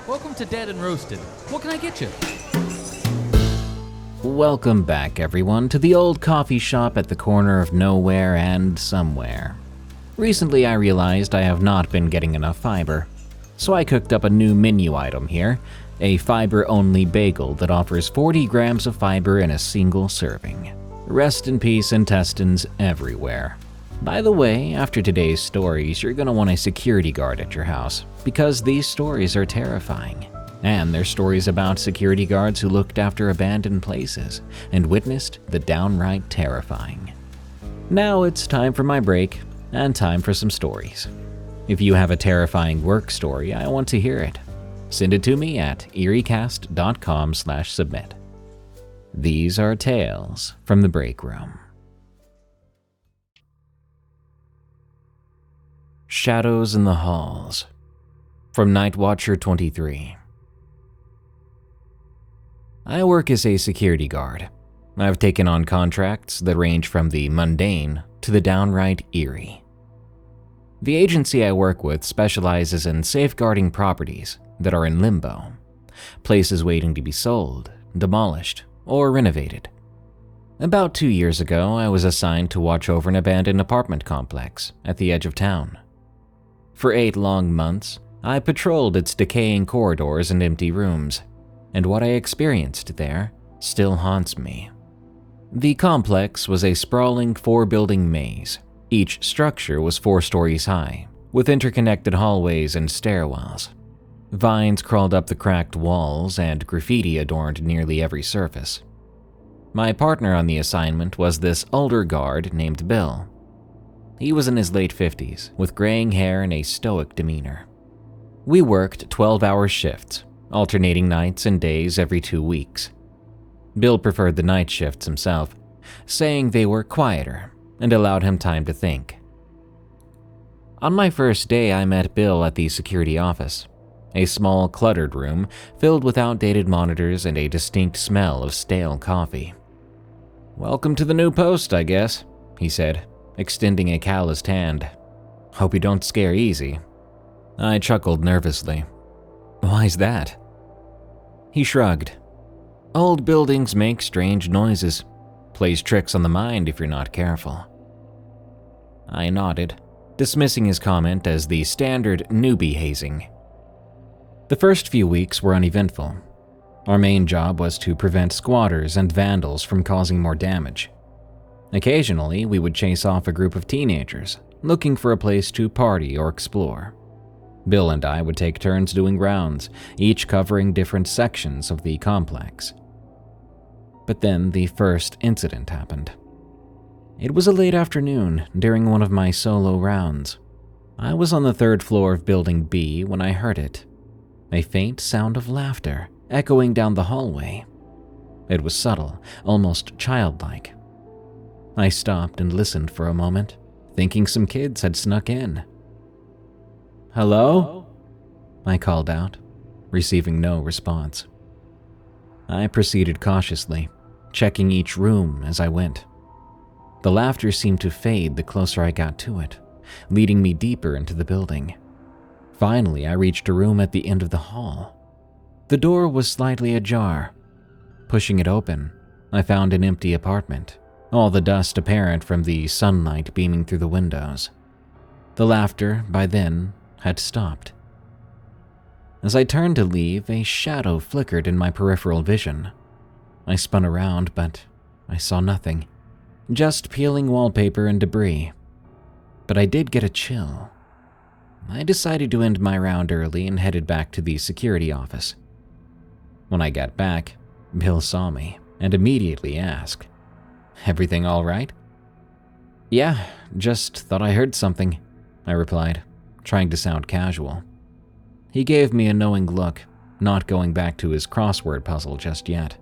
Welcome to Dead and Roasted. What can I get you? Welcome back, everyone, to the old coffee shop at the corner of nowhere and somewhere. Recently, I realized I have not been getting enough fiber, so I cooked up a new menu item here, a fiber-only bagel that offers 40 grams of fiber in a single serving. Rest in peace, intestines everywhere. By the way, after today's stories, you're gonna want a security guard at your house, because these stories are terrifying. And they're stories about security guards who looked after abandoned places and witnessed the downright terrifying. Now it's time for my break and time for some stories. If you have a terrifying work story, I want to hear it. Send it to me at eriecast.com/submit. These are tales from the break room. Shadows in the Halls, from Nightwatcher 23. I work as a security guard. I've taken on contracts that range from the mundane to the downright eerie. The agency I work with specializes in safeguarding properties that are in limbo, places waiting to be sold, demolished, or renovated. About 2 years ago, I was assigned to watch over an abandoned apartment complex at the edge of town. For 8 long months, I patrolled its decaying corridors and empty rooms, and what I experienced there still haunts me. The complex was a sprawling 4-building maze. Each structure was 4 stories high, with interconnected hallways and stairwells. Vines crawled up the cracked walls and graffiti adorned nearly every surface. My partner on the assignment was this older guard named Bill. He was in his late 50s, with graying hair and a stoic demeanor. We worked 12-hour shifts, alternating nights and days every 2 weeks. Bill preferred the night shifts himself, saying they were quieter and allowed him time to think. On my first day, I met Bill at the security office, a small, cluttered room filled with outdated monitors and a distinct smell of stale coffee. "Welcome to the new post, I guess," he said, extending a calloused hand. "Hope you don't scare easy." I chuckled nervously. "Why's that?" He shrugged. "Old buildings make strange noises. Plays tricks on the mind if you're not careful." I nodded, dismissing his comment as the standard newbie hazing. The first few weeks were uneventful. Our main job was to prevent squatters and vandals from causing more damage. Occasionally, we would chase off a group of teenagers, looking for a place to party or explore. Bill and I would take turns doing rounds, each covering different sections of the complex. But then the first incident happened. It was a late afternoon during one of my solo rounds. I was on the 3rd floor of Building B when I heard it. A faint sound of laughter echoing down the hallway. It was subtle, almost childlike. I stopped and listened for a moment, thinking some kids had snuck in. "Hello?" I called out, receiving no response. I proceeded cautiously, checking each room as I went. The laughter seemed to fade the closer I got to it, leading me deeper into the building. Finally, I reached a room at the end of the hall. The door was slightly ajar. Pushing it open, I found an empty apartment, all the dust apparent from the sunlight beaming through the windows. The laughter, by then, had stopped. As I turned to leave, a shadow flickered in my peripheral vision. I spun around, but I saw nothing, just peeling wallpaper and debris. But I did get a chill. I decided to end my round early and headed back to the security office. When I got back, Bill saw me and immediately asked, "Everything all right?" "Yeah, just thought I heard something," I replied, trying to sound casual. He gave me a knowing look, not going back to his crossword puzzle just yet.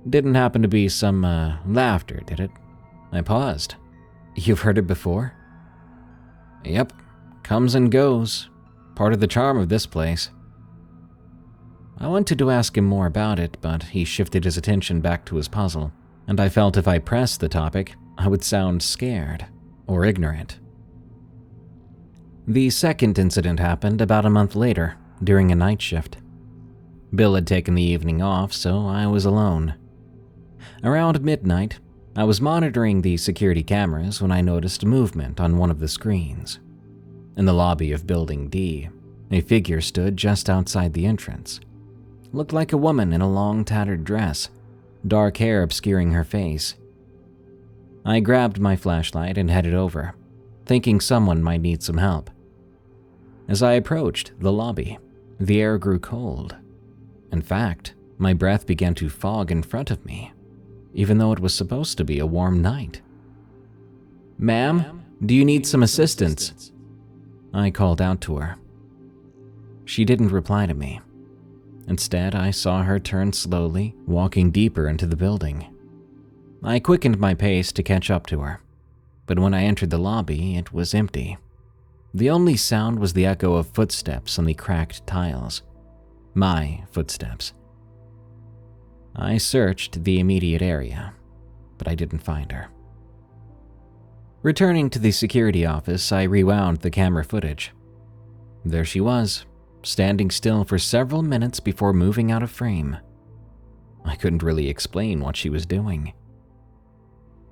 "Didn't happen to be some, laughter, did it?" I paused. "You've heard it before?" "Yep, comes and goes. Part of the charm of this place." I wanted to ask him more about it, but he shifted his attention back to his puzzle, and I felt if I pressed the topic, I would sound scared or ignorant. The second incident happened about a month later, during a night shift. Bill had taken the evening off, so I was alone. Around midnight, I was monitoring the security cameras when I noticed movement on one of the screens. In the lobby of Building D, a figure stood just outside the entrance. Looked like a woman in a long tattered dress, dark hair obscuring her face. I grabbed my flashlight and headed over, thinking someone might need some help. As I approached the lobby, the air grew cold. In fact, my breath began to fog in front of me, even though it was supposed to be a warm night. "Ma'am, do you need some assistance?" I called out to her. She didn't reply to me. Instead, I saw her turn slowly, walking deeper into the building. I quickened my pace to catch up to her, but when I entered the lobby, it was empty. The only sound was the echo of footsteps on the cracked tiles. My footsteps. I searched the immediate area, but I didn't find her. Returning to the security office, I rewound the camera footage. There she was, standing still for several minutes before moving out of frame. I couldn't really explain what she was doing.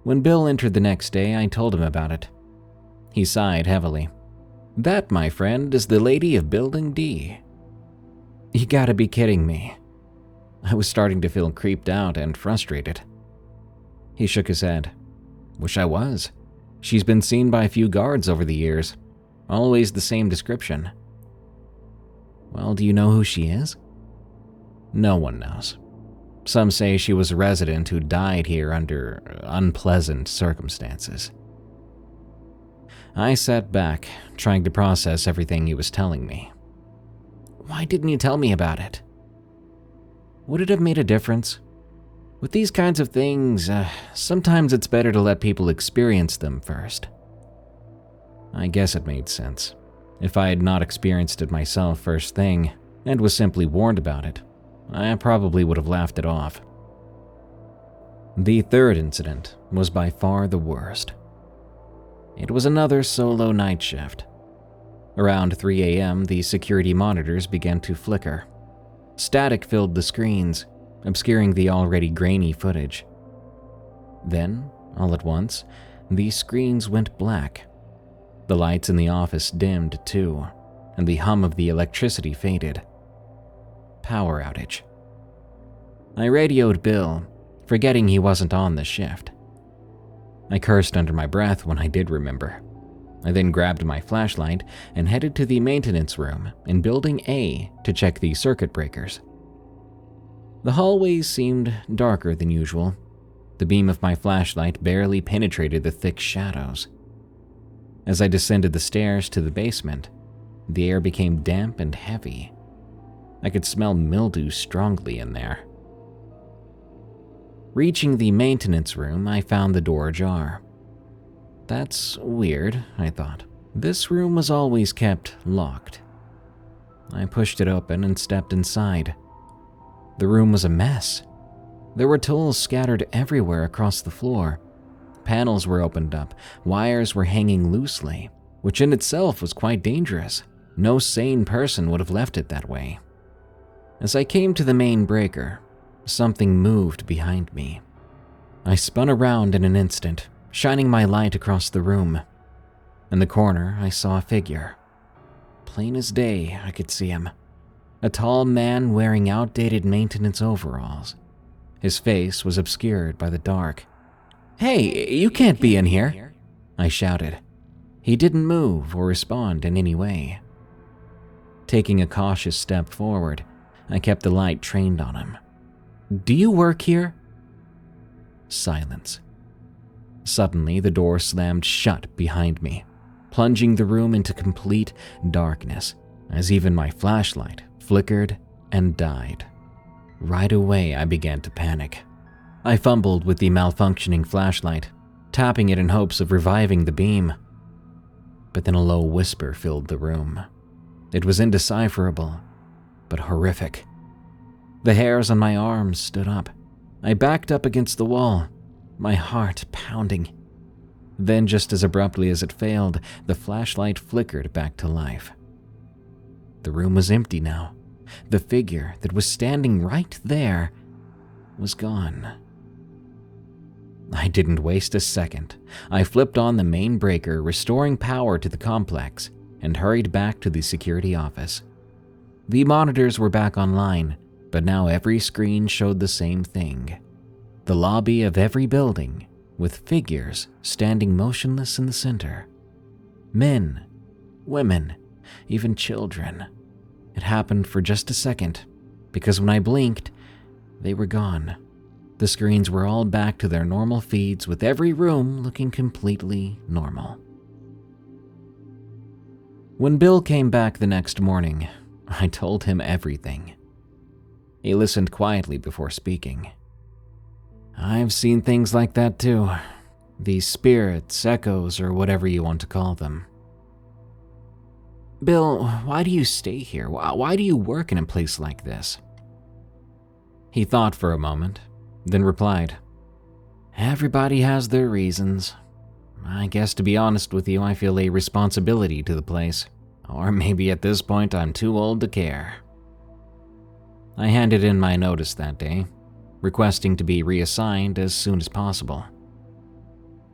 When Bill entered the next day, I told him about it. He sighed heavily. "That, my friend, is the lady of Building D." "You gotta be kidding me." I was starting to feel creeped out and frustrated. He shook his head. "Wish I was. She's been seen by a few guards over the years. Always the same description." "Well, do you know who she is?" "No one knows. Some say she was a resident who died here under unpleasant circumstances." I sat back, trying to process everything he was telling me. "Why didn't you tell me about it?" "Would it have made a difference? With these kinds of things, sometimes it's better to let people experience them first." I guess it made sense. If I had not experienced it myself first thing, and was simply warned about it, I probably would have laughed it off. The third incident was by far the worst. It was another solo night shift. Around 3 a.m., the security monitors began to flicker. Static filled the screens, obscuring the already grainy footage. Then, all at once, the screens went black. The lights in the office dimmed too, and the hum of the electricity faded. Power outage. I radioed Bill, forgetting he wasn't on the shift. I cursed under my breath when I did remember. I then grabbed my flashlight and headed to the maintenance room in Building A to check the circuit breakers. The hallways seemed darker than usual. The beam of my flashlight barely penetrated the thick shadows. As I descended the stairs to the basement, the air became damp and heavy. I could smell mildew strongly in there. Reaching the maintenance room, I found the door ajar. That's weird, I thought. This room was always kept locked. I pushed it open and stepped inside. The room was a mess. There were tools scattered everywhere across the floor. Panels were opened up, wires were hanging loosely, which in itself was quite dangerous. No sane person would have left it that way. As I came to the main breaker, something moved behind me. I spun around in an instant, shining my light across the room. In the corner, I saw a figure. Plain as day, I could see him. A tall man wearing outdated maintenance overalls. His face was obscured by the dark. "Hey, you can't be in here," I shouted. He didn't move or respond in any way. Taking a cautious step forward, I kept the light trained on him. "Do you work here?" Silence. Suddenly, the door slammed shut behind me, plunging the room into complete darkness, as even my flashlight flickered and died. Right away, I began to panic. I fumbled with the malfunctioning flashlight, tapping it in hopes of reviving the beam. But then a low whisper filled the room. It was indecipherable, but horrific. The hairs on my arms stood up. I backed up against the wall, my heart pounding. Then, just as abruptly as it failed, the flashlight flickered back to life. The room was empty now. The figure that was standing right there was gone. I didn't waste a second. I flipped on the main breaker, restoring power to the complex, and hurried back to the security office. The monitors were back online, but now every screen showed the same thing. The lobby of every building, with figures standing motionless in the center. Men, women, even children. It happened for just a second, because when I blinked, they were gone. The screens were all back to their normal feeds, with every room looking completely normal. When Bill came back the next morning, I told him everything. He listened quietly before speaking. "I've seen things like that too. These spirits, echoes, or whatever you want to call them." "Bill, why do you stay here? Why do you work in a place like this?" He thought for a moment, then replied, "Everybody has their reasons. I guess, to be honest with you, I feel a responsibility to the place. Or maybe at this point I'm too old to care." I handed in my notice that day, requesting to be reassigned as soon as possible.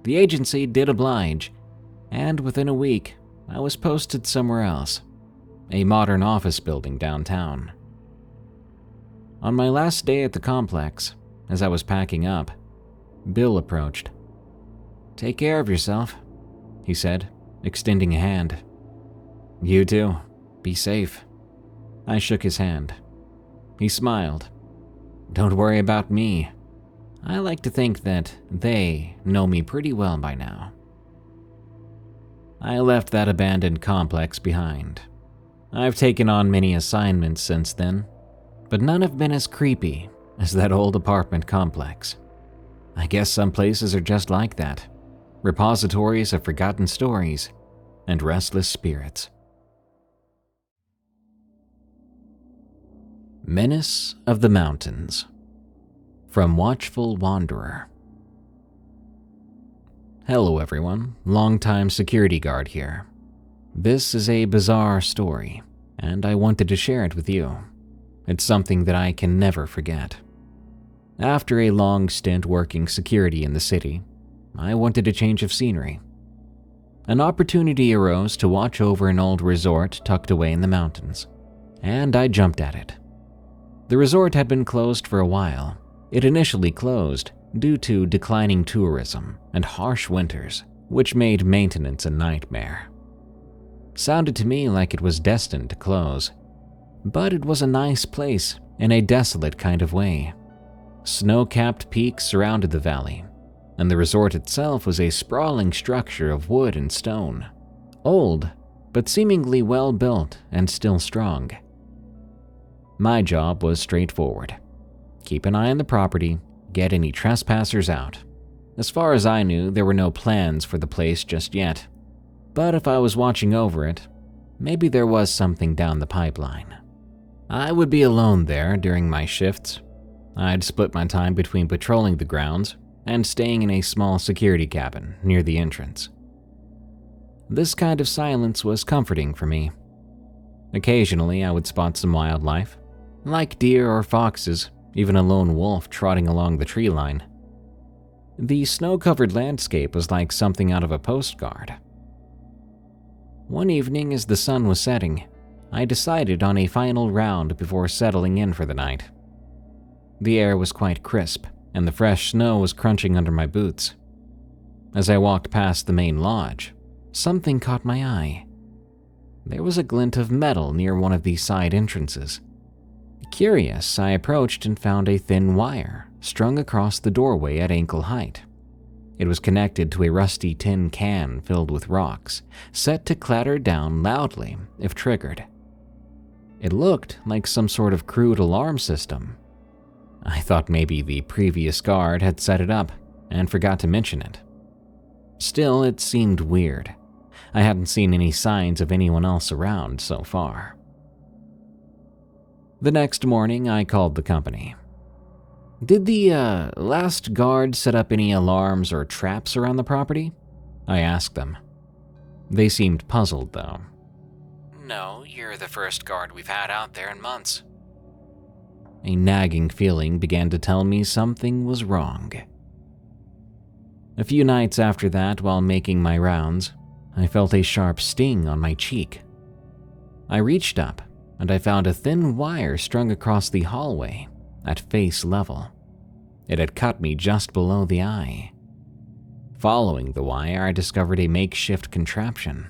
The agency did oblige, and within a week, I was posted somewhere else, a modern office building downtown. On my last day at the complex, as I was packing up, Bill approached. "Take care of yourself," he said, extending a hand. "You too. Be safe." I shook his hand. He smiled. "Don't worry about me. I like to think that they know me pretty well by now." I left that abandoned complex behind. I've taken on many assignments since then, but none have been as creepy as that old apartment complex. I guess some places are just like that, repositories of forgotten stories and restless spirits. Menace of the Mountains, from Watchful Wanderer. Hello everyone, longtime security guard here. This is a bizarre story, and I wanted to share it with you. It's something that I can never forget. After a long stint working security in the city, I wanted a change of scenery. An opportunity arose to watch over an old resort tucked away in the mountains, and I jumped at it. The resort had been closed for a while. It initially closed due to declining tourism and harsh winters, which made maintenance a nightmare. Sounded to me like it was destined to close, but it was a nice place in a desolate kind of way. Snow-capped peaks surrounded the valley, and the resort itself was a sprawling structure of wood and stone. Old, but seemingly well built and still strong. My job was straightforward. Keep an eye on the property, get any trespassers out. As far as I knew, there were no plans for the place just yet. But if I was watching over it, maybe there was something down the pipeline. I would be alone there during my shifts. I'd split my time between patrolling the grounds and staying in a small security cabin near the entrance. This kind of silence was comforting for me. Occasionally, I would spot some wildlife, like deer or foxes, even a lone wolf trotting along the tree line. The snow-covered landscape was like something out of a postcard. One evening, as the sun was setting, I decided on a final round before settling in for the night. The air was quite crisp, and the fresh snow was crunching under my boots. As I walked past the main lodge, something caught my eye. There was a glint of metal near one of the side entrances. Curious, I approached and found a thin wire strung across the doorway at ankle height. It was connected to a rusty tin can filled with rocks, set to clatter down loudly if triggered. It looked like some sort of crude alarm system. I thought maybe the previous guard had set it up and forgot to mention it. Still, it seemed weird. I hadn't seen any signs of anyone else around so far. The next morning, I called the company. "Did the last guard set up any alarms or traps around the property?" I asked them. They seemed puzzled, though. No, you're the first guard we've had out there in months. A nagging feeling began to tell me something was wrong. A few nights after that, while making my rounds, I felt a sharp sting on my cheek. I reached up, and I found a thin wire strung across the hallway at face level. It had cut me just below the eye. Following the wire, I discovered a makeshift contraption.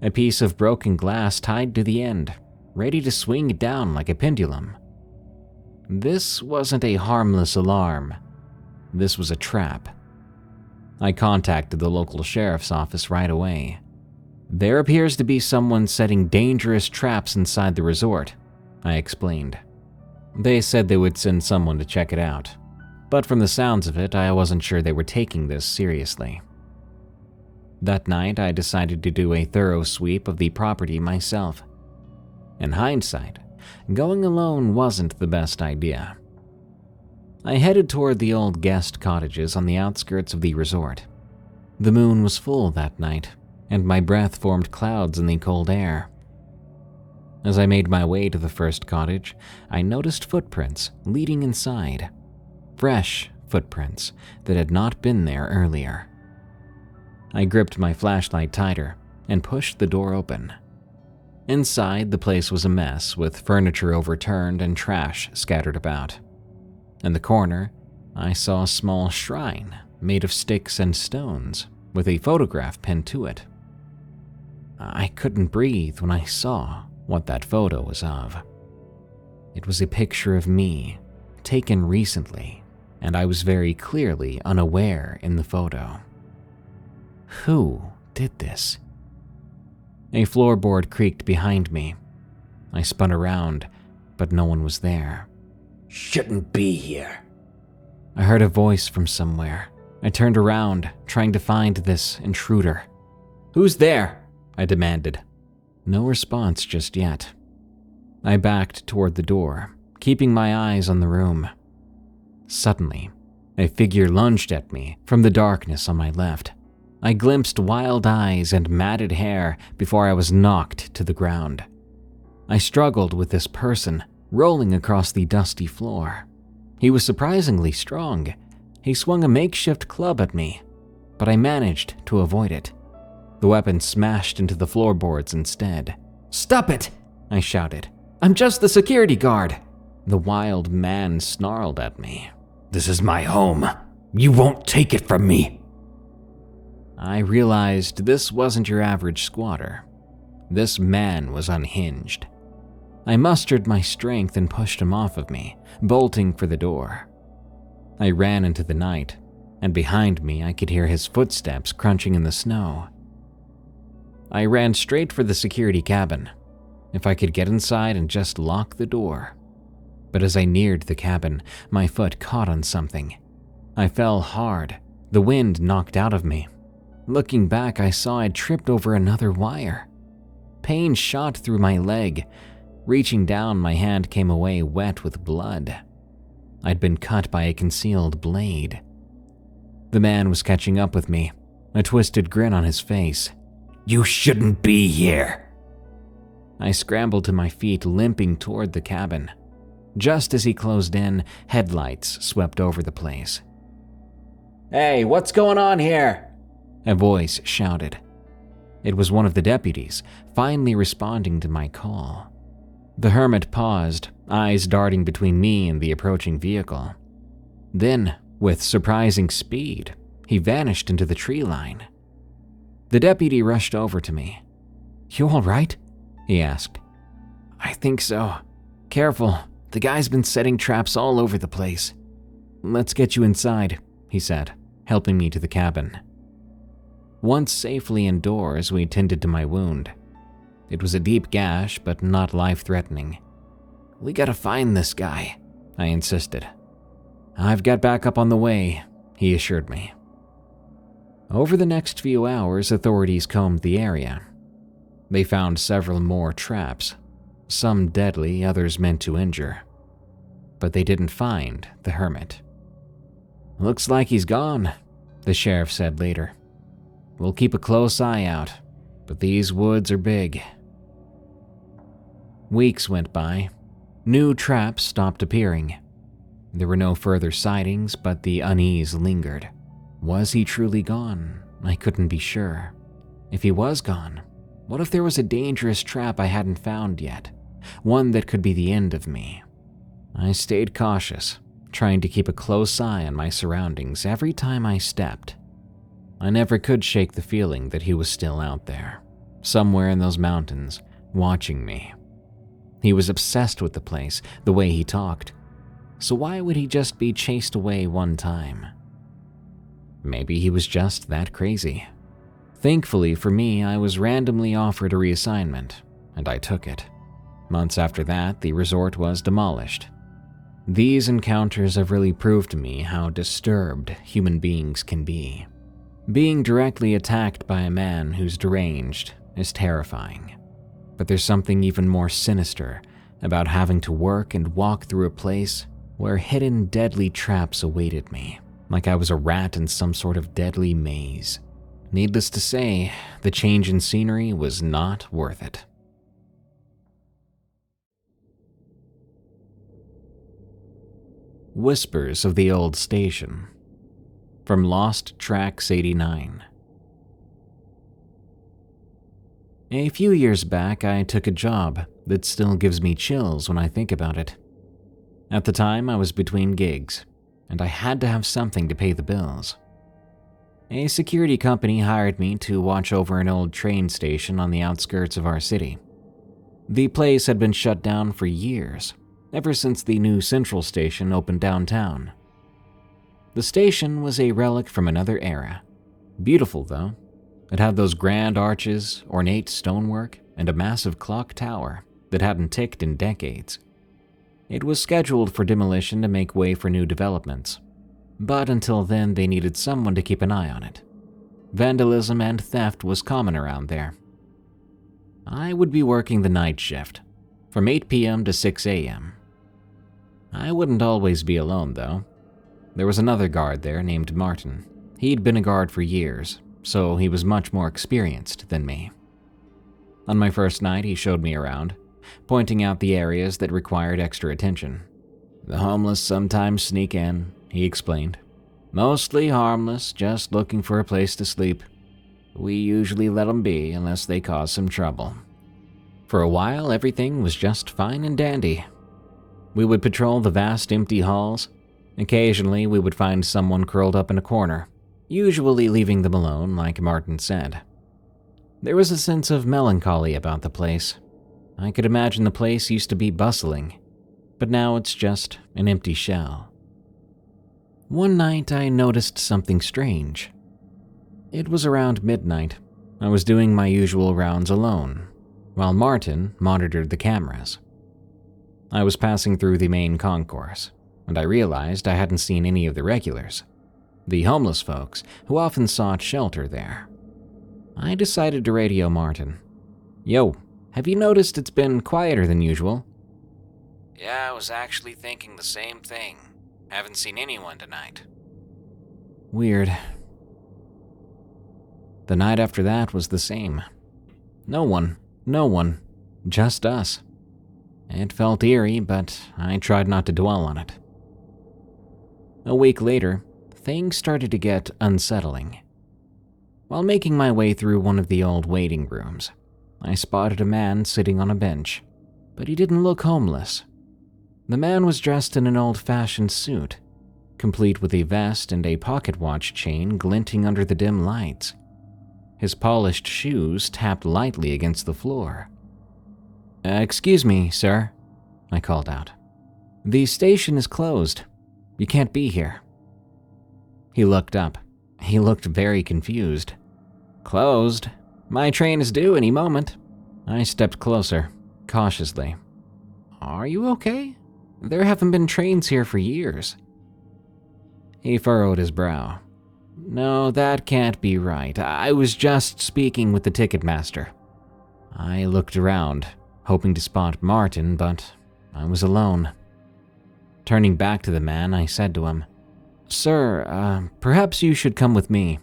A piece of broken glass tied to the end, ready to swing down like a pendulum. This wasn't a harmless alarm. This was a trap. I contacted the local sheriff's office right away. There appears to be someone setting dangerous traps inside the resort, I explained. They said they would send someone to check it out, but from the sounds of it, I wasn't sure they were taking this seriously. That night, I decided to do a thorough sweep of the property myself. In hindsight, going alone wasn't the best idea. I headed toward the old guest cottages on the outskirts of the resort. The moon was full that night, and my breath formed clouds in the cold air. As I made my way to the first cottage, I noticed footprints leading inside. Fresh footprints that had not been there earlier. I gripped my flashlight tighter and pushed the door open. Inside, the place was a mess with furniture overturned and trash scattered about. In the corner, I saw a small shrine made of sticks and stones with a photograph pinned to it. I couldn't breathe when I saw what that photo was of. It was a picture of me, taken recently, and I was very clearly unaware in the photo. Who did this? A floorboard creaked behind me. I spun around, but no one was there. Shouldn't be here. I heard a voice from somewhere. I turned around, trying to find this intruder. "Who's there?" I demanded. No response just yet. I backed toward the door, keeping my eyes on the room. Suddenly, a figure lunged at me from the darkness on my left. I glimpsed wild eyes and matted hair before I was knocked to the ground. I struggled with this person, rolling across the dusty floor. He was surprisingly strong. He swung a makeshift club at me, but I managed to avoid it. The weapon smashed into the floorboards instead. "Stop it!" I shouted. "I'm just the security guard." The wild man snarled at me. This is my home. You won't take it from me. I realized this wasn't your average squatter. This man was unhinged. I mustered my strength and pushed him off of me, bolting for the door. I ran into the night, and behind me I could hear his footsteps crunching in the snow. I ran straight for the security cabin. If I could get inside and just lock the door. But as I neared the cabin, my foot caught on something. I fell hard, the wind knocked out of me. Looking back, I saw I'd tripped over another wire. Pain shot through my leg. Reaching down, my hand came away wet with blood. I'd been cut by a concealed blade. The man was catching up with me, a twisted grin on his face. You shouldn't be here. I scrambled to my feet, limping toward the cabin. Just as he closed in, headlights swept over the place. "Hey, what's going on here?" a voice shouted. It was one of the deputies, finally responding to my call. The hermit paused, eyes darting between me and the approaching vehicle. Then, with surprising speed, he vanished into the tree line. The deputy rushed over to me. "You all right?" he asked. "I think so. Careful, the guy's been setting traps all over the place." "Let's get you inside," he said, helping me to the cabin. Once safely indoors, we tended to my wound. It was a deep gash, but not life-threatening. "We gotta find this guy," I insisted. "I've got backup on the way," he assured me. Over the next few hours, authorities combed the area. They found several more traps, some deadly, others meant to injure. But they didn't find the hermit. "Looks like he's gone," the sheriff said later. "We'll keep a close eye out, but these woods are big." Weeks went by. New traps stopped appearing. There were no further sightings, but the unease lingered. Was he truly gone? I couldn't be sure. If he was gone, what if there was a dangerous trap I hadn't found yet? One that could be the end of me. I stayed cautious, trying to keep a close eye on my surroundings every time I stepped. I never could shake the feeling that he was still out there, somewhere in those mountains, watching me. He was obsessed with the place, the way he talked. So why would he just be chased away one time? Maybe he was just that crazy. Thankfully for me, I was randomly offered a reassignment, and I took it. Months after that, the resort was demolished. These encounters have really proved to me how disturbed human beings can be. Being directly attacked by a man who's deranged is terrifying. But there's something even more sinister about having to work and walk through a place where hidden deadly traps awaited me, like I was a rat in some sort of deadly maze. Needless to say, the change in scenery was not worth it. Whispers of the Old Station, from Lost Tracks 89. A few years back, I took a job that still gives me chills when I think about it. At the time, I was between gigs, and I had to have something to pay the bills. A security company hired me to watch over an old train station on the outskirts of our city. The place had been shut down for years, ever since the new Central Station opened downtown. The station was a relic from another era. Beautiful, though. It had those grand arches, ornate stonework, and a massive clock tower that hadn't ticked in decades. It was scheduled for demolition to make way for new developments, but until then they needed someone to keep an eye on it. Vandalism and theft was common around there. I would be working the night shift, from 8 p.m. to 6 a.m. I wouldn't always be alone, though. There was another guard there named Martin. He'd been a guard for years, so he was much more experienced than me. On my first night, he showed me around, pointing out the areas that required extra attention. "The homeless sometimes sneak in," he explained. "Mostly harmless, just looking for a place to sleep. We usually let them be unless they cause some trouble." For a while, everything was just fine and dandy. We would patrol the vast empty halls. Occasionally, we would find someone curled up in a corner, usually leaving them alone, like Martin said. There was a sense of melancholy about the place. I could imagine the place used to be bustling, but now it's just an empty shell. One night, I noticed something strange. It was around midnight. I was doing my usual rounds alone, while Martin monitored the cameras. I was passing through the main concourse, and I realized I hadn't seen any of the regulars, the homeless folks who often sought shelter there. I decided to radio Martin. "Yo, have you noticed it's been quieter than usual?" "Yeah, I was actually thinking the same thing. Haven't seen anyone tonight." Weird. The night after that was the same. No one, just us. It felt eerie, but I tried not to dwell on it. A week later, things started to get unsettling. While making my way through one of the old waiting rooms, I spotted a man sitting on a bench, but he didn't look homeless. The man was dressed in an old-fashioned suit, complete with a vest and a pocket watch chain glinting under the dim lights. His polished shoes tapped lightly against the floor. "Excuse me, sir," I called out. "The station is closed. You can't be here." He looked up. He looked very confused. "Closed? My train is due any moment." I stepped closer, cautiously. "Are you okay? There haven't been trains here for years." He furrowed his brow. "No, that can't be right. I was just speaking with the ticket master." I looked around, hoping to spot Martin, but I was alone. Turning back to the man, I said to him, "Sir, perhaps you should come with me."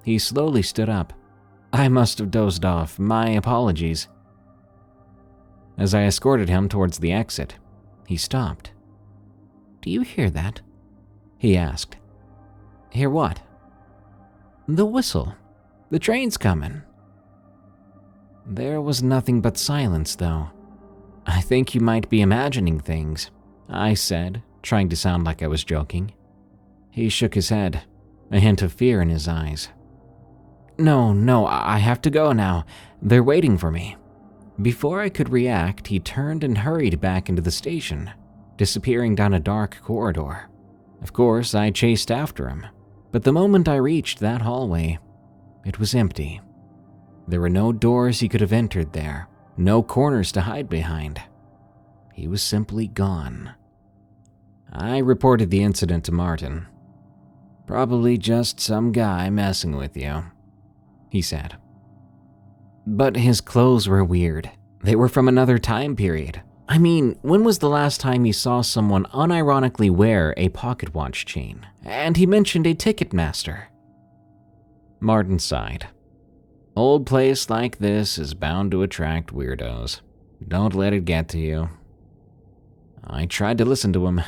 He slowly stood up. "I must have dozed off. My apologies." As I escorted him towards the exit, he stopped. "Do you hear that?" he asked. "Hear what?" "The whistle. The train's coming." There was nothing but silence, though. "I think you might be imagining things," I said, trying to sound like I was joking. He shook his head, a hint of fear in his eyes. No, I have to go now. They're waiting for me." Before I could react, he turned and hurried back into the station, disappearing down a dark corridor. Of course, I chased after him, but the moment I reached that hallway, it was empty. There were no doors he could have entered there, no corners to hide behind. He was simply gone. I reported the incident to Martin. "Probably just some guy messing with you," he said. "But his clothes were weird. They were from another time period. I mean, when was the last time you saw someone unironically wear a pocket watch chain? And he mentioned a ticket master." Martin sighed. "Old place like this is bound to attract weirdos. Don't let it get to you." I tried to listen to him,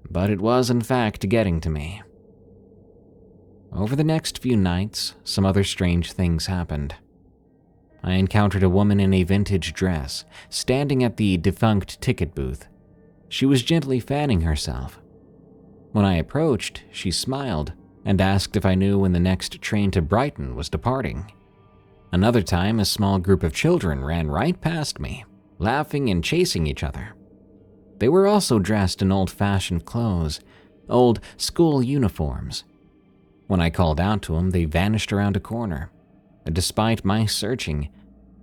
but it was in fact getting to me. Over the next few nights, some other strange things happened. I encountered a woman in a vintage dress, standing at the defunct ticket booth. She was gently fanning herself. When I approached, she smiled and asked if I knew when the next train to Brighton was departing. Another time, a small group of children ran right past me, laughing and chasing each other. They were also dressed in old-fashioned clothes, old school uniforms. When I called out to them, they vanished around a corner. Despite my searching,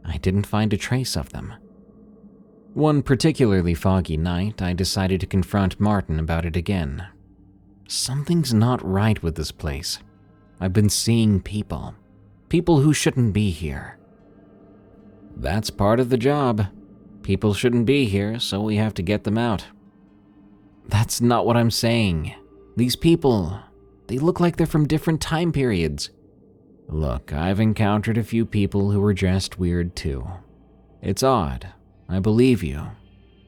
I didn't find a trace of them. One particularly foggy night, I decided to confront Martin about it again. Something's not right with this place. I've been seeing people who shouldn't be here. That's part of the job. People shouldn't be here, so we have to get them out. That's not what I'm saying. These people, they look like they're from different time periods. Look, I've encountered a few people who were dressed weird too. It's odd, I believe you.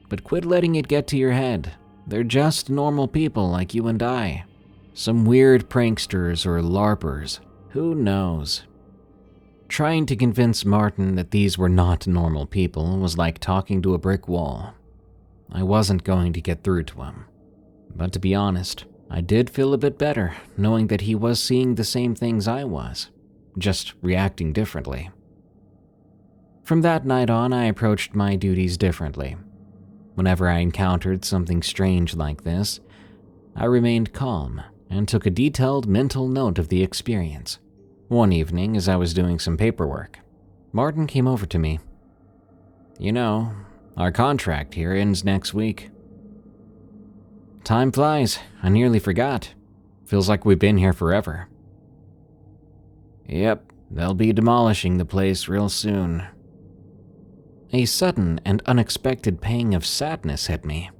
But quit letting it get to your head. They're just normal people like you and I. Some weird pranksters or LARPers. Who knows? Trying to convince Martin that these were not normal people was like talking to a brick wall. I wasn't going to get through to him. But to be honest, I did feel a bit better knowing that he was seeing the same things I was, just reacting differently. From that night on, I approached my duties differently. Whenever I encountered something strange like this, I remained calm and took a detailed mental note of the experience. One evening, as I was doing some paperwork, Martin came over to me. "You know, our contract here ends next week." "Time flies. I nearly forgot. Feels like we've been here forever." "Yep, they'll be demolishing the place real soon." A sudden and unexpected pang of sadness hit me.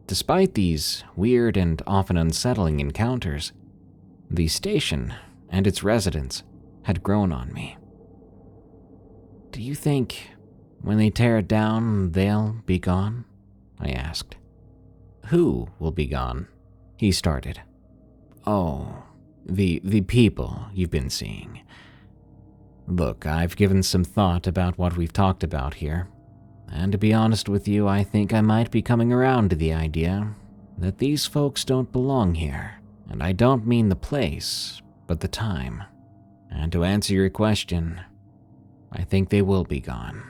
Despite these weird and often unsettling encounters, the station and its residents had grown on me. "Do you think when they tear it down, they'll be gone?" I asked. "Who will be gone?" he started. "Oh, the people you've been seeing. Look, I've given some thought about what we've talked about here, and to be honest with you, I think I might be coming around to the idea that these folks don't belong here, and I don't mean the place, but the time. And to answer your question, I think they will be gone."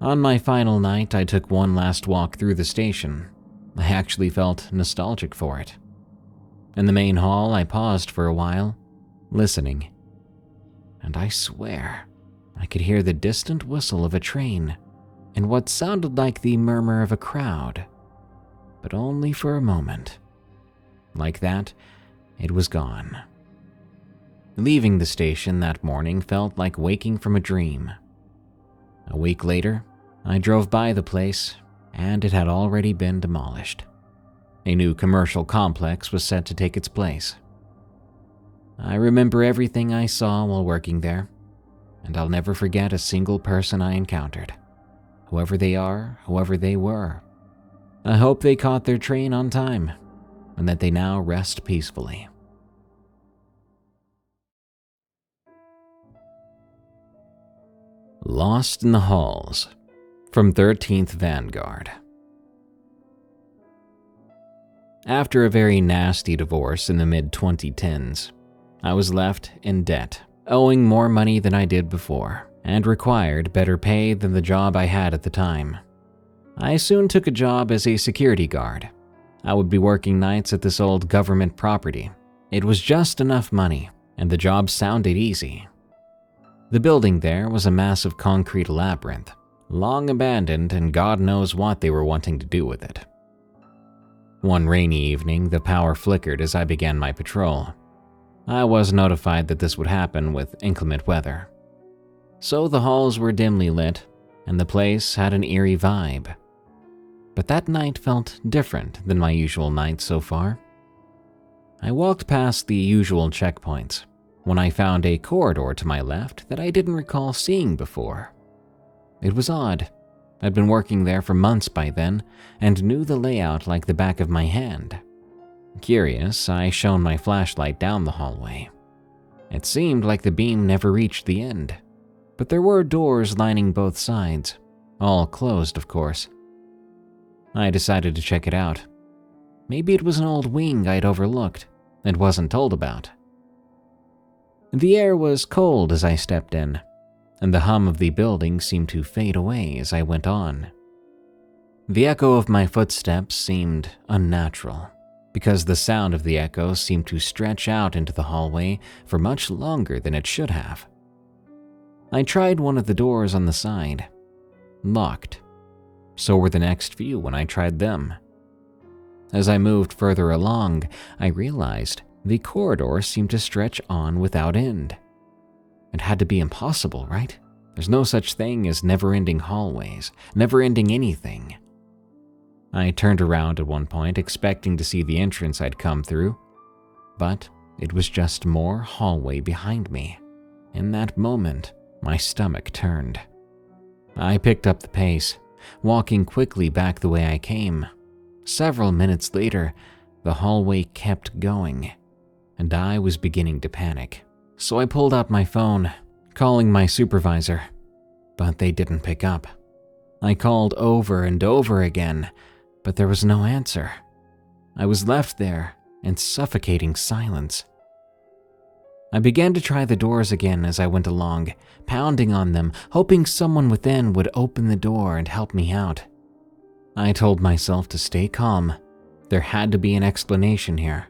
On my final night, I took one last walk through the station. I actually felt nostalgic for it. In the main hall, I paused for a while, listening. And I swear, I could hear the distant whistle of a train and what sounded like the murmur of a crowd. But only for a moment. Like that, it was gone. Leaving the station that morning felt like waking from a dream. A week later, I drove by the place, and it had already been demolished. A new commercial complex was set to take its place. I remember everything I saw while working there, and I'll never forget a single person I encountered. Whoever they are, whoever they were. I hope they caught their train on time, and that they now rest peacefully. Lost in the Halls, from 13th Vanguard. After a very nasty divorce in the mid-2010s, I was left in debt, owing more money than I did before, and required better pay than the job I had at the time. I soon took a job as a security guard. I would be working nights at this old government property. It was just enough money, and the job sounded easy. The building there was a massive concrete labyrinth, long abandoned, and God knows what they were wanting to do with it. One rainy evening, the power flickered as I began my patrol. I was notified that this would happen with inclement weather. So the halls were dimly lit, and the place had an eerie vibe. But that night felt different than my usual nights so far. I walked past the usual checkpoints when I found a corridor to my left that I didn't recall seeing before. It was odd. I'd been working there for months by then and knew the layout like the back of my hand. Curious, I shone my flashlight down the hallway. It seemed like the beam never reached the end, but there were doors lining both sides, all closed, of course. I decided to check it out. Maybe it was an old wing I'd overlooked and wasn't told about. The air was cold as I stepped in, and the hum of the building seemed to fade away as I went on. The echo of my footsteps seemed unnatural, because the sound of the echo seemed to stretch out into the hallway for much longer than it should have. I tried one of the doors on the side. Locked. So were the next few when I tried them. As I moved further along, I realized the corridor seemed to stretch on without end. It had to be impossible, right? There's no such thing as never-ending hallways, never-ending anything. I turned around at one point, expecting to see the entrance I'd come through, but it was just more hallway behind me. In that moment, my stomach turned. I picked up the pace, walking quickly back the way I came. Several minutes later, the hallway kept going, and I was beginning to panic. So I pulled out my phone, calling my supervisor, but they didn't pick up. I called over and over again, but there was no answer. I was left there in suffocating silence. I began to try the doors again as I went along, pounding on them, hoping someone within would open the door and help me out. I told myself to stay calm. There had to be an explanation here.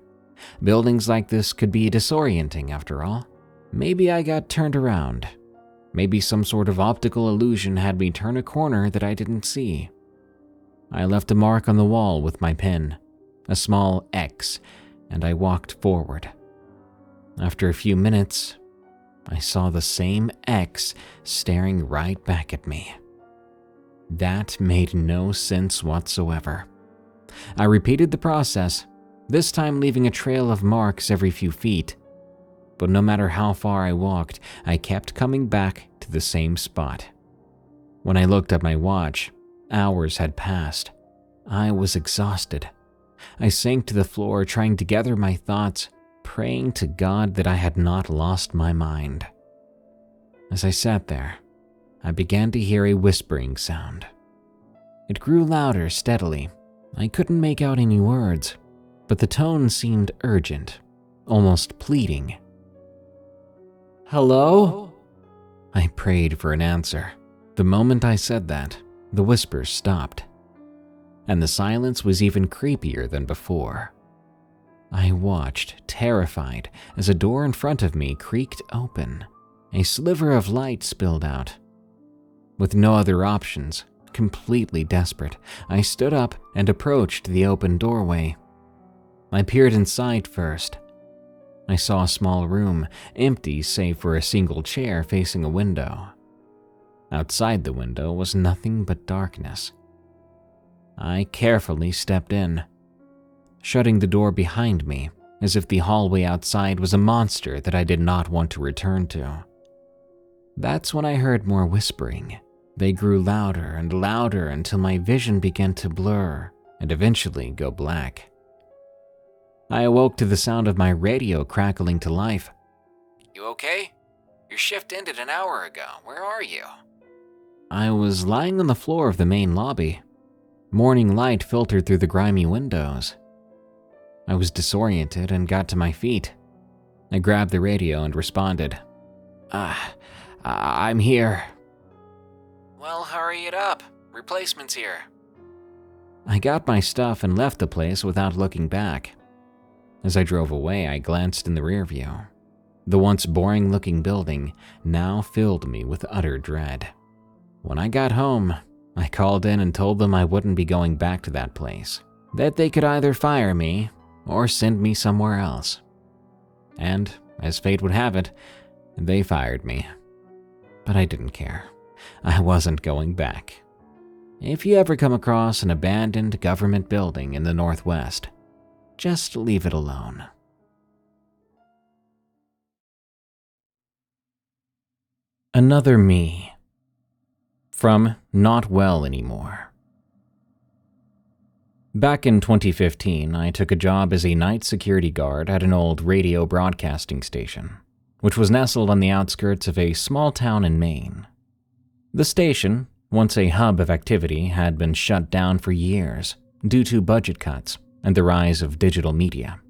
Buildings like this could be disorienting after all. Maybe I got turned around. Maybe some sort of optical illusion had me turn a corner that I didn't see. I left a mark on the wall with my pen, a small X, and I walked forward. After a few minutes, I saw the same X staring right back at me. That made no sense whatsoever. I repeated the process, this time leaving a trail of marks every few feet. But no matter how far I walked, I kept coming back to the same spot. When I looked at my watch, hours had passed. I was exhausted. I sank to the floor trying to gather my thoughts, praying to God that I had not lost my mind. As I sat there, I began to hear a whispering sound. It grew louder steadily. I couldn't make out any words, but the tone seemed urgent, almost pleading. "Hello?" I prayed for an answer. The moment I said that, the whispers stopped, and the silence was even creepier than before. I watched, terrified, as a door in front of me creaked open. A sliver of light spilled out. With no other options, completely desperate, I stood up and approached the open doorway. I peered inside first. I saw a small room, empty save for a single chair facing a window. Outside the window was nothing but darkness. I carefully stepped in, shutting the door behind me as if the hallway outside was a monster that I did not want to return to. That's when I heard more whispering. They grew louder and louder until my vision began to blur and eventually go black. I awoke to the sound of my radio crackling to life. "You okay? Your shift ended an hour ago. Where are you?" I was lying on the floor of the main lobby. Morning light filtered through the grimy windows. I was disoriented and got to my feet. I grabbed the radio and responded. I'm here." "Well, hurry it up. Replacement's here." I got my stuff and left the place without looking back. As I drove away, I glanced in the rear view. The once boring-looking building now filled me with utter dread. When I got home, I called in and told them I wouldn't be going back to that place, that they could either fire me or send me somewhere else. And, as fate would have it, they fired me. But I didn't care. I wasn't going back. If you ever come across an abandoned government building in the Northwest, just leave it alone. Another Me. From NotWellAnymore. Back in 2015, I took a job as a night security guard at an old radio broadcasting station, which was nestled on the outskirts of a small town in Maine. The station, once a hub of activity, had been shut down for years due to budget cuts and the rise of digital media.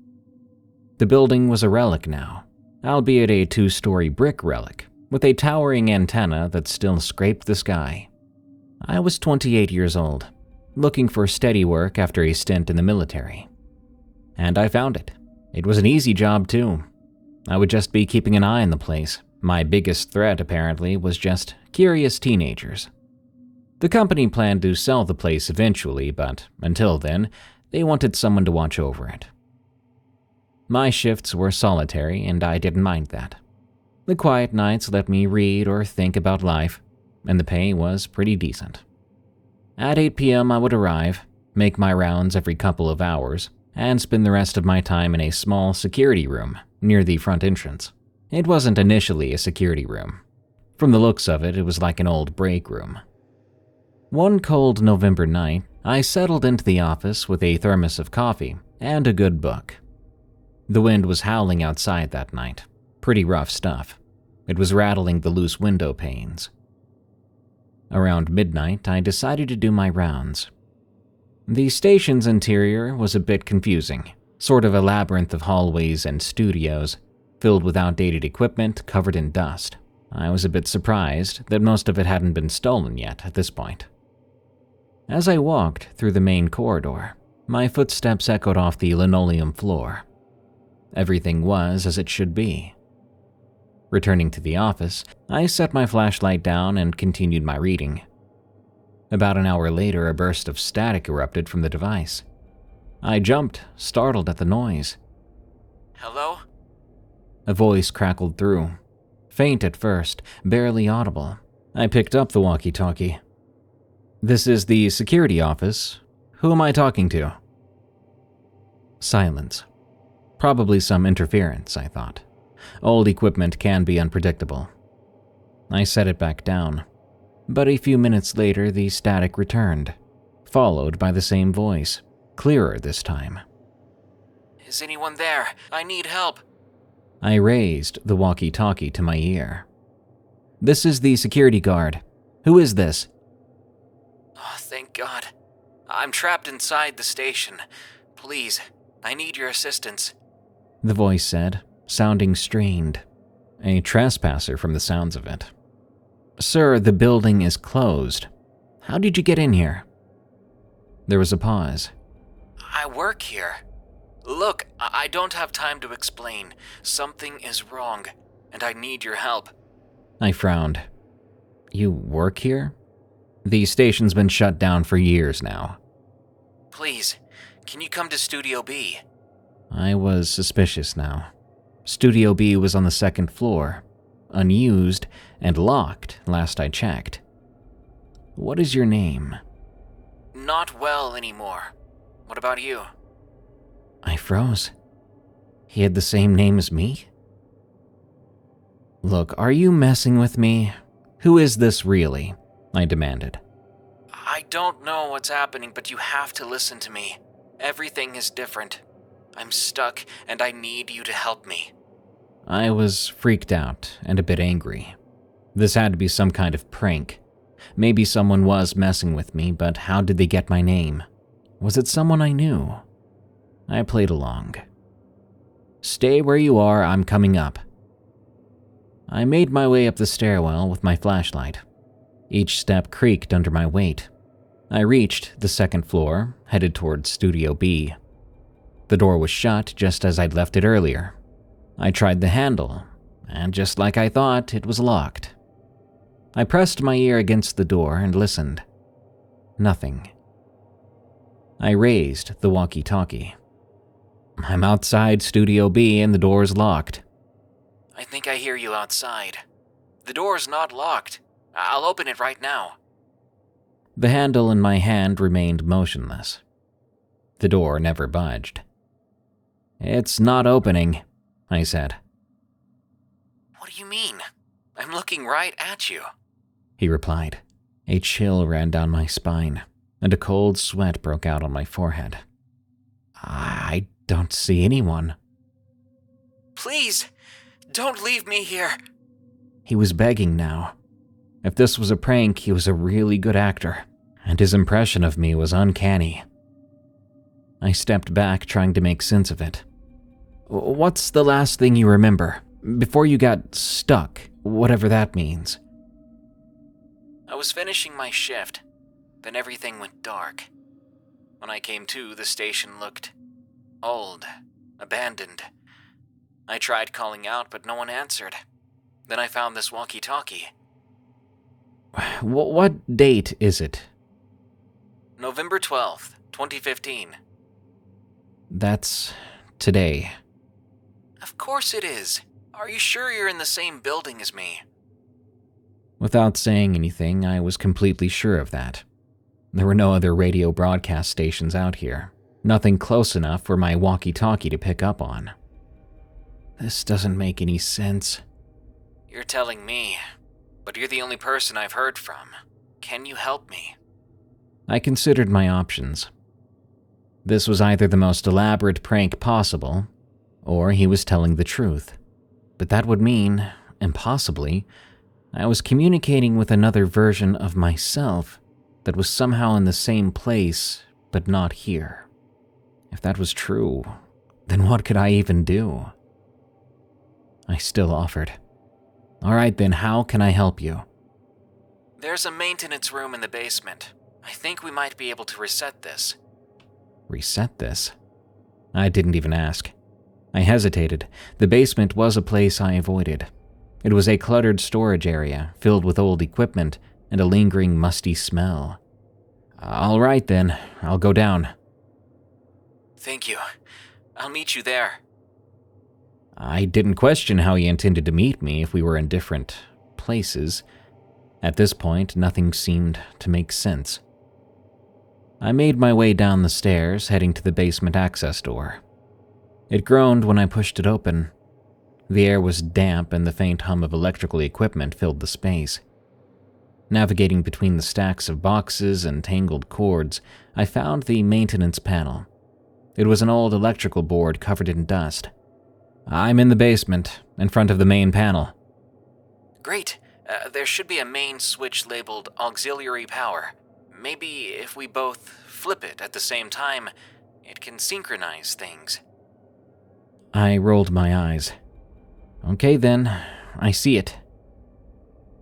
The building was a relic now, albeit a 2-story brick relic, with a towering antenna that still scraped the sky. I was 28 years old, looking for steady work after a stint in the military. And I found it. It was an easy job too. I would just be keeping an eye on the place. My biggest threat, apparently, was just curious teenagers. The company planned to sell the place eventually, but until then, they wanted someone to watch over it. My shifts were solitary, and I didn't mind that. The quiet nights let me read or think about life, and the pay was pretty decent. At 8 p.m. I would arrive, make my rounds every couple of hours, and spend the rest of my time in a small security room near the front entrance. It wasn't initially a security room. From the looks of it, it was like an old break room. One cold November night, I settled into the office with a thermos of coffee and a good book. The wind was howling outside that night. Pretty rough stuff. It was rattling the loose window panes. Around midnight, I decided to do my rounds. The station's interior was a bit confusing, sort of a labyrinth of hallways and studios, filled with outdated equipment covered in dust. I was a bit surprised that most of it hadn't been stolen yet at this point. As I walked through the main corridor, my footsteps echoed off the linoleum floor. Everything was as it should be. Returning to the office, I set my flashlight down and continued my reading. About an hour later, a burst of static erupted from the device. I jumped, startled at the noise. "Hello?" A voice crackled through. Faint at first, barely audible. I picked up the walkie-talkie. "This is the security office. Who am I talking to?" Silence. Probably some interference, I thought. Old equipment can be unpredictable. I set it back down. But a few minutes later, the static returned, followed by the same voice, clearer this time. "Is anyone there? I need help." I raised the walkie-talkie to my ear. "This is the security guard. Who is this?" "Oh, thank God. I'm trapped inside the station. Please, I need your assistance," the voice said, sounding strained. A trespasser from the sounds of it. "Sir, the building is closed. How did you get in here?" There was a pause. "I work here. Look, I don't have time to explain. Something is wrong, and I need your help." I frowned. "You work here? The station's been shut down for years now." "Please, can you come to Studio B?" I was suspicious now. Studio B was on the second floor, unused and locked last I checked. "What is your name?" "Not well anymore. What about you?" I froze. He had the same name as me? Look, are you messing with me? Who is this really? I demanded. I don't know what's happening, but you have to listen to me. Everything is different. I'm stuck, and I need you to help me. I was freaked out and a bit angry. This had to be some kind of prank. Maybe someone was messing with me, but how did they get my name? Was it someone I knew? I played along. Stay where you are, I'm coming up. I made my way up the stairwell with my flashlight. Each step creaked under my weight. I reached the second floor, headed towards Studio B. The door was shut just as I'd left it earlier. I tried the handle, and just like I thought, it was locked. I pressed my ear against the door and listened. Nothing. I raised the walkie-talkie. I'm outside Studio B and the door's locked. I think I hear you outside. The door's not locked. I'll open it right now. The handle in my hand remained motionless. The door never budged. It's not opening, I said. What do you mean? I'm looking right at you. He replied. A chill ran down my spine, and a cold sweat broke out on my forehead. I don't see anyone. Please, don't leave me here. He was begging now. If this was a prank, he was a really good actor, and his impression of me was uncanny. I stepped back, trying to make sense of it. What's the last thing you remember? Before you got stuck, whatever that means. I was finishing my shift. Then everything went dark. When I came to, the station looked old, abandoned. I tried calling out, but no one answered. Then I found this walkie-talkie. What date is it? November 12th, 2015. That's today. Of course it is. Are you sure you're in the same building as me? Without saying anything, I was completely sure of that. There were no other radio broadcast stations out here. Nothing close enough for my walkie-talkie to pick up on. This doesn't make any sense. You're telling me, but you're the only person I've heard from. Can you help me? I considered my options. This was either the most elaborate prank possible, or he was telling the truth. But that would mean, impossibly, I was communicating with another version of myself that was somehow in the same place, but not here. If that was true, then what could I even do? I still offered. All right then, how can I help you? There's a maintenance room in the basement. I think we might be able to reset this. Reset this? I didn't even ask. I hesitated. The basement was a place I avoided. It was a cluttered storage area, filled with old equipment and a lingering musty smell. All right then, I'll go down. Thank you. I'll meet you there. I didn't question how he intended to meet me if we were in different places. At this point, nothing seemed to make sense. I made my way down the stairs, heading to the basement access door. It groaned when I pushed it open. The air was damp and the faint hum of electrical equipment filled the space. Navigating between the stacks of boxes and tangled cords, I found the maintenance panel. It was an old electrical board covered in dust. I'm in the basement, in front of the main panel. Great. There should be a main switch labeled auxiliary power. Maybe if we both flip it at the same time, it can synchronize things. I rolled my eyes. Okay then, I see it.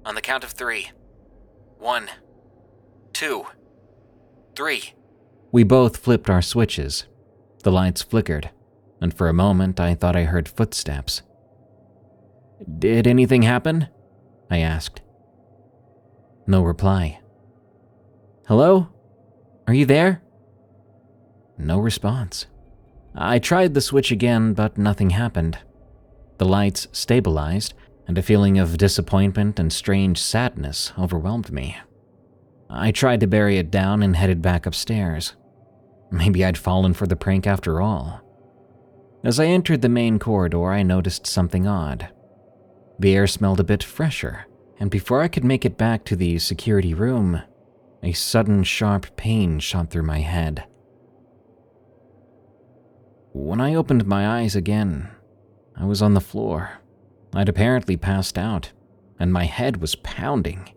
On the count of 3. 1, 2, 3. We both flipped our switches. The lights flickered, and for a moment I thought I heard footsteps. Did anything happen? I asked. No reply. Hello? Are you there? No response. I tried the switch again, but nothing happened. The lights stabilized, and a feeling of disappointment and strange sadness overwhelmed me. I tried to bury it down and headed back upstairs. Maybe I'd fallen for the prank after all. As I entered the main corridor, I noticed something odd. The air smelled a bit fresher, and before I could make it back to the security room, a sudden sharp pain shot through my head. When I opened my eyes again, I was on the floor. I'd apparently passed out, and my head was pounding.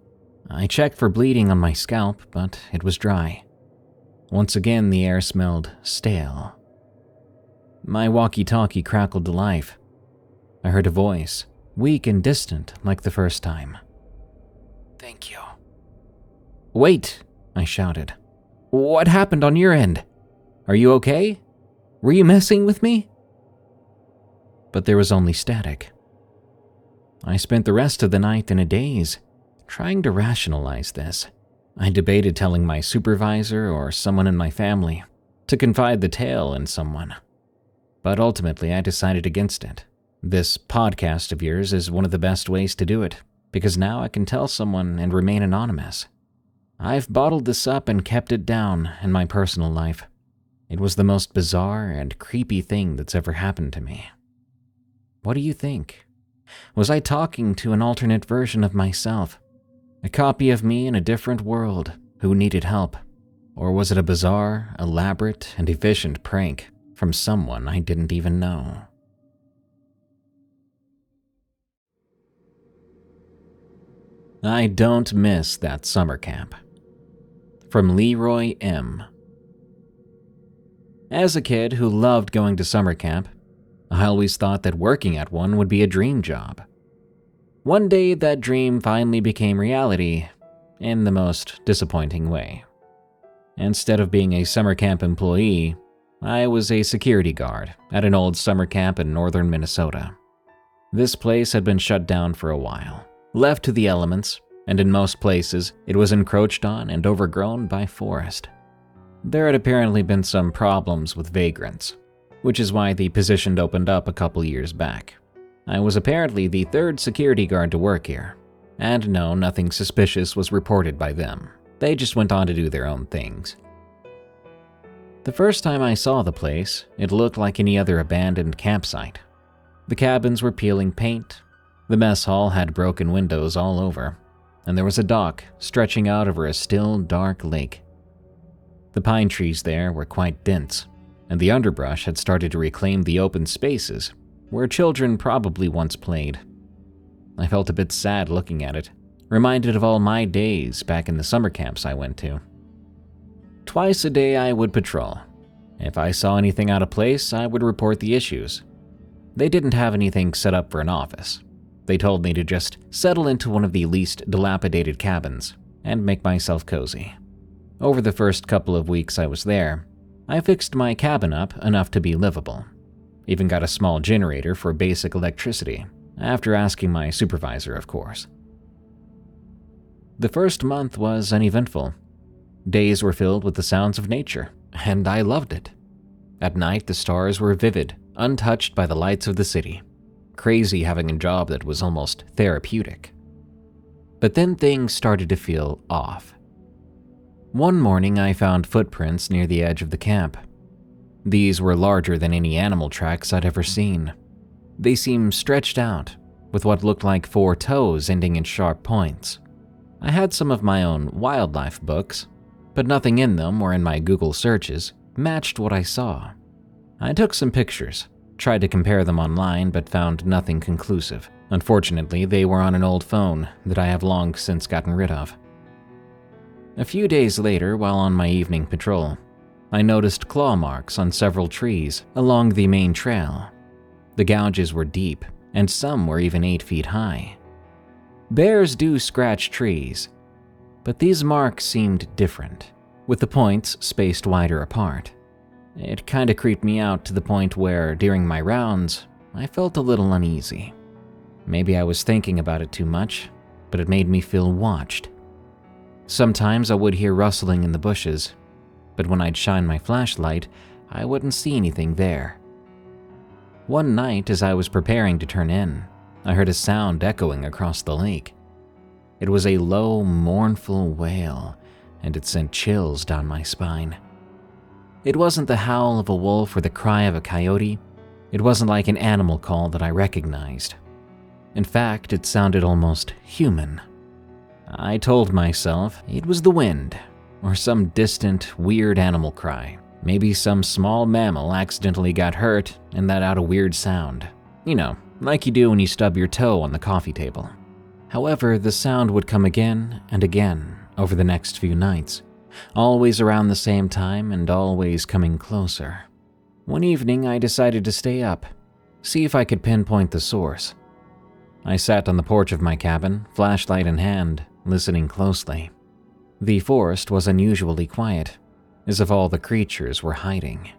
I checked for bleeding on my scalp, but it was dry. Once again, the air smelled stale. My walkie-talkie crackled to life. I heard a voice, weak and distant like the first time. Thank you. "Wait!" I shouted. "What happened on your end? Are you okay? Were you messing with me?" But there was only static. I spent the rest of the night in a daze, trying to rationalize this. I debated telling my supervisor or someone in my family, to confide the tale in someone. But ultimately, I decided against it. This podcast of yours is one of the best ways to do it, because now I can tell someone and remain anonymous. I've bottled this up and kept it down in my personal life. It was the most bizarre and creepy thing that's ever happened to me. What do you think? Was I talking to an alternate version of myself? A copy of me in a different world who needed help? Or was it a bizarre, elaborate, and efficient prank from someone I didn't even know? I don't miss that summer camp. From Leeroy M. As a kid who loved going to summer camp, I always thought that working at one would be a dream job. One day, that dream finally became reality in the most disappointing way. Instead of being a summer camp employee, I was a security guard at an old summer camp in northern Minnesota. This place had been shut down for a while, left to the elements, and in most places, it was encroached on and overgrown by forest. There had apparently been some problems with vagrants, which is why the position opened up a couple years back. I was apparently the third security guard to work here, and no, nothing suspicious was reported by them. They just went on to do their own things. The first time I saw the place, it looked like any other abandoned campsite. The cabins were peeling paint, the mess hall had broken windows all over, and there was a dock stretching out over a still, dark lake. The pine trees there were quite dense, and the underbrush had started to reclaim the open spaces where children probably once played. I felt a bit sad looking at it, reminded of all my days back in the summer camps I went to. Twice a day I would patrol. If I saw anything out of place, I would report the issues. They didn't have anything set up for an office. They told me to just settle into one of the least dilapidated cabins and make myself cozy. Over the first couple of weeks I was there, I fixed my cabin up enough to be livable. Even got a small generator for basic electricity, after asking my supervisor, of course. The first month was uneventful. Days were filled with the sounds of nature, and I loved it. At night, the stars were vivid, untouched by the lights of the city. Crazy having a job that was almost therapeutic. But then things started to feel off. One morning, I found footprints near the edge of the camp. These were larger than any animal tracks I'd ever seen. They seemed stretched out, with what looked like 4 toes ending in sharp points. I had some of my own wildlife books, but nothing in them or in my Google searches matched what I saw. I took some pictures, tried to compare them online, but found nothing conclusive. Unfortunately, they were on an old phone that I have long since gotten rid of. A few days later, while on my evening patrol, I noticed claw marks on several trees along the main trail. The gouges were deep, and some were even 8 feet high. Bears do scratch trees, but these marks seemed different, with the points spaced wider apart. It kinda creeped me out to the point where, during my rounds, I felt a little uneasy. Maybe I was thinking about it too much, but it made me feel watched. Sometimes I would hear rustling in the bushes, but when I'd shine my flashlight, I wouldn't see anything there. One night, as I was preparing to turn in, I heard a sound echoing across the lake. It was a low, mournful wail, and it sent chills down my spine. It wasn't the howl of a wolf or the cry of a coyote. It wasn't like an animal call that I recognized. In fact, it sounded almost human. I told myself it was the wind, or some distant, weird animal cry. Maybe some small mammal accidentally got hurt and let out a weird sound. You know, like you do when you stub your toe on the coffee table. However, the sound would come again and again over the next few nights, always around the same time and always coming closer. One evening, I decided to stay up, see if I could pinpoint the source. I sat on the porch of my cabin, flashlight in hand, listening closely. The forest was unusually quiet, as if all the creatures were hiding.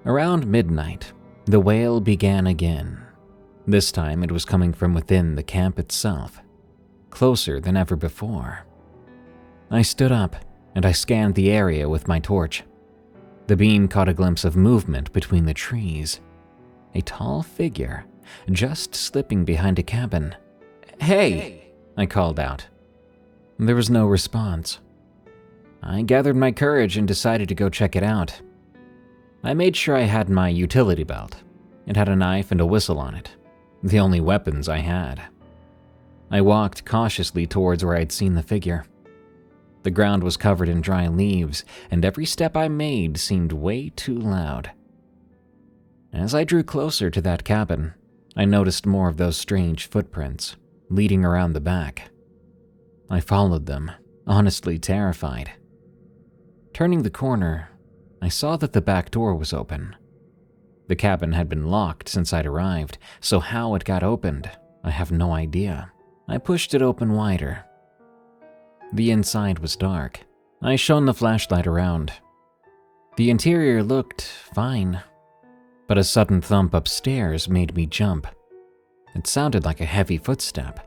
Around midnight, the wail began again. This time it was coming from within the camp itself, closer than ever before. I stood up and I scanned the area with my torch. The beam caught a glimpse of movement between the trees. A tall figure, just slipping behind a cabin. "Hey!" I called out. There was no response. I gathered my courage and decided to go check it out. I made sure I had my utility belt. It had a knife and a whistle on it, the only weapons I had. I walked cautiously towards where I'd seen the figure. The ground was covered in dry leaves, and every step I made seemed way too loud. As I drew closer to that cabin, I noticed more of those strange footprints leading around the back. I followed them, honestly terrified. Turning the corner, I saw that the back door was open. The cabin had been locked since I'd arrived, so how it got opened, I have no idea. I pushed it open wider. The inside was dark. I shone the flashlight around. The interior looked fine, but a sudden thump upstairs made me jump. It sounded like a heavy footstep.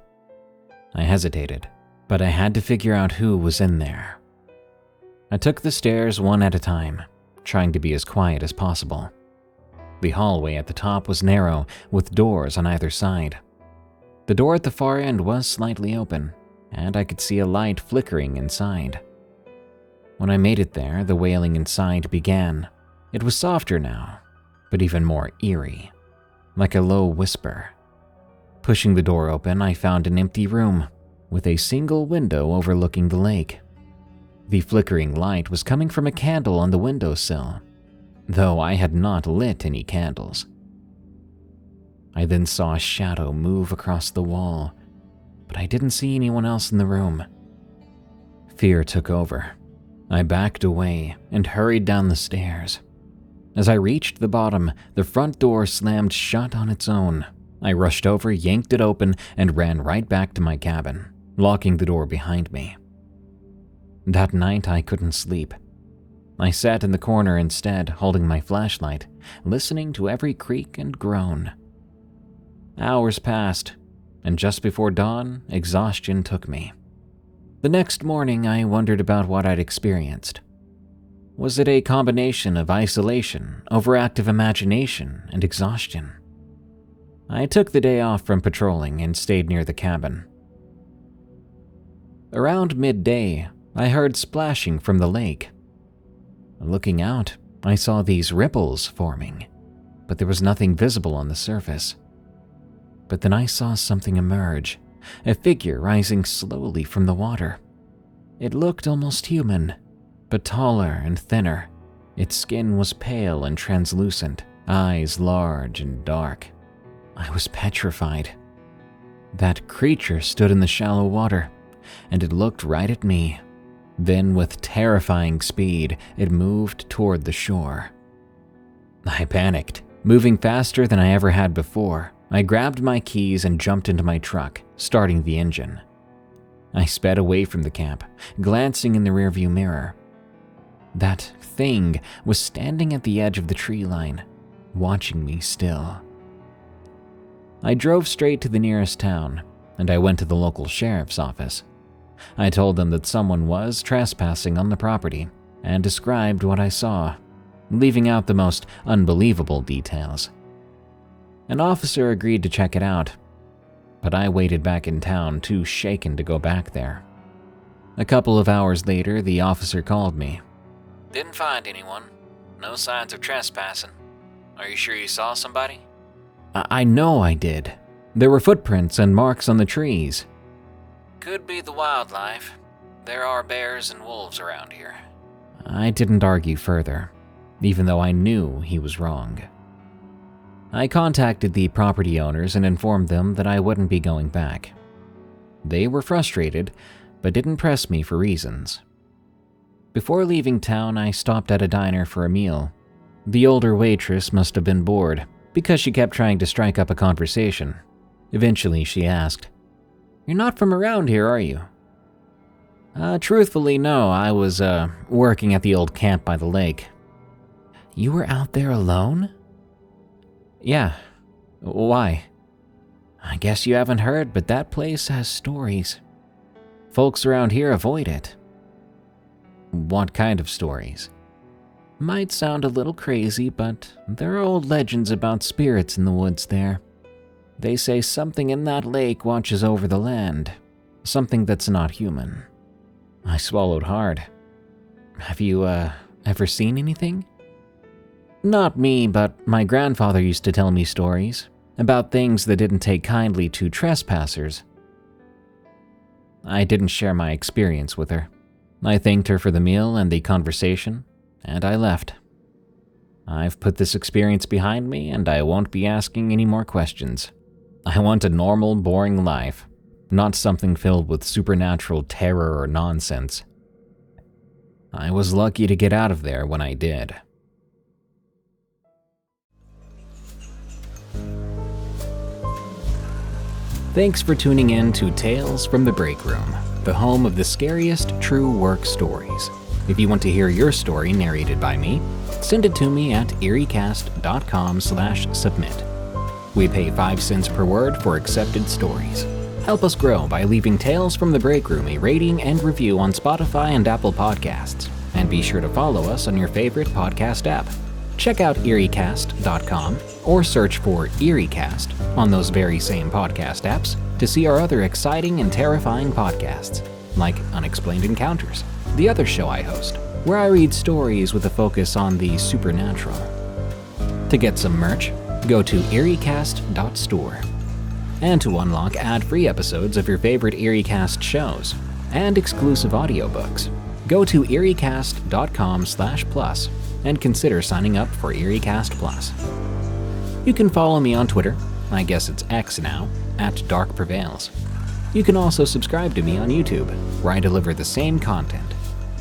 I hesitated, but I had to figure out who was in there. I took the stairs one at a time, trying to be as quiet as possible. The hallway at the top was narrow, with doors on either side. The door at the far end was slightly open, and I could see a light flickering inside. When I made it there, the wailing inside began. It was softer now, but even more eerie, like a low whisper. Pushing the door open, I found an empty room, with a single window overlooking the lake. The flickering light was coming from a candle on the windowsill, though I had not lit any candles. I then saw a shadow move across the wall, but I didn't see anyone else in the room. Fear took over. I backed away and hurried down the stairs. As I reached the bottom, the front door slammed shut on its own. I rushed over, yanked it open, and ran right back to my cabin, locking the door behind me. That night, I couldn't sleep. I sat in the corner instead, holding my flashlight, listening to every creak and groan. Hours passed, and just before dawn, exhaustion took me. The next morning, I wondered about what I'd experienced. Was it a combination of isolation, overactive imagination, and exhaustion? I took the day off from patrolling and stayed near the cabin. Around midday, I heard splashing from the lake. Looking out, I saw these ripples forming, but there was nothing visible on the surface. But then I saw something emerge, a figure rising slowly from the water. It looked almost human, but taller and thinner. Its skin was pale and translucent, eyes large and dark. I was petrified. That creature stood in the shallow water, and it looked right at me. Then, with terrifying speed, it moved toward the shore. I panicked. Moving faster than I ever had before, I grabbed my keys and jumped into my truck, starting the engine. I sped away from the camp, glancing in the rearview mirror. That thing was standing at the edge of the tree line, watching me still. I drove straight to the nearest town, and I went to the local sheriff's office. I told them that someone was trespassing on the property and described what I saw, leaving out the most unbelievable details. An officer agreed to check it out, but I waited back in town, too shaken to go back there. A couple of hours later, the officer called me. Didn't find anyone. No signs of trespassing. Are you sure you saw somebody? I know I did. There were footprints and marks on the trees. Could be the wildlife. There are bears and wolves around here. I didn't argue further, even though I knew he was wrong. I contacted the property owners and informed them that I wouldn't be going back. They were frustrated, but didn't press me for reasons. Before leaving town, I stopped at a diner for a meal. The older waitress must have been bored, because she kept trying to strike up a conversation. Eventually, she asked, "You're not from around here, are you?" Truthfully, no. I was, working at the old camp by the lake." "You were out there alone?" "Yeah. Why?" "I guess you haven't heard, but that place has stories. Folks around here avoid it." "What kind of stories?" "Might sound a little crazy, but there are old legends about spirits in the woods there. They say something in that lake watches over the land, something that's not human." I swallowed hard. "Have you, ever seen anything?" "Not me, but my grandfather used to tell me stories about things that didn't take kindly to trespassers." I didn't share my experience with her. I thanked her for the meal and the conversation, and I left. I've put this experience behind me, and I won't be asking any more questions. I want a normal, boring life, not something filled with supernatural terror or nonsense. I was lucky to get out of there when I did. Thanks for tuning in to Tales from the Break Room, the home of the scariest true work stories. If you want to hear your story narrated by me, send it to me at eeriecast.com/submit. We pay 5 cents per word for accepted stories. Help us grow by leaving Tales from the Break Room a rating and review on Spotify and Apple Podcasts. And be sure to follow us on your favorite podcast app. Check out eeriecast.com or search for EerieCast on those very same podcast apps to see our other exciting and terrifying podcasts, like Unexplained Encounters, the other show I host, where I read stories with a focus on the supernatural. To get some merch, go to eeriecast.store. And to unlock ad-free episodes of your favorite EerieCast shows and exclusive audiobooks, go to eeriecast.com/plus and consider signing up for EerieCast Plus. You can follow me on Twitter, I guess it's X now, at Dark Prevails. You can also subscribe to me on YouTube, where I deliver the same content.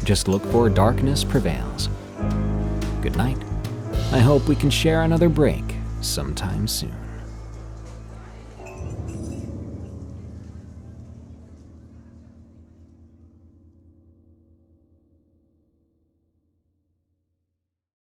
Just look for Darkness Prevails. Good night. I hope we can share another break sometime soon.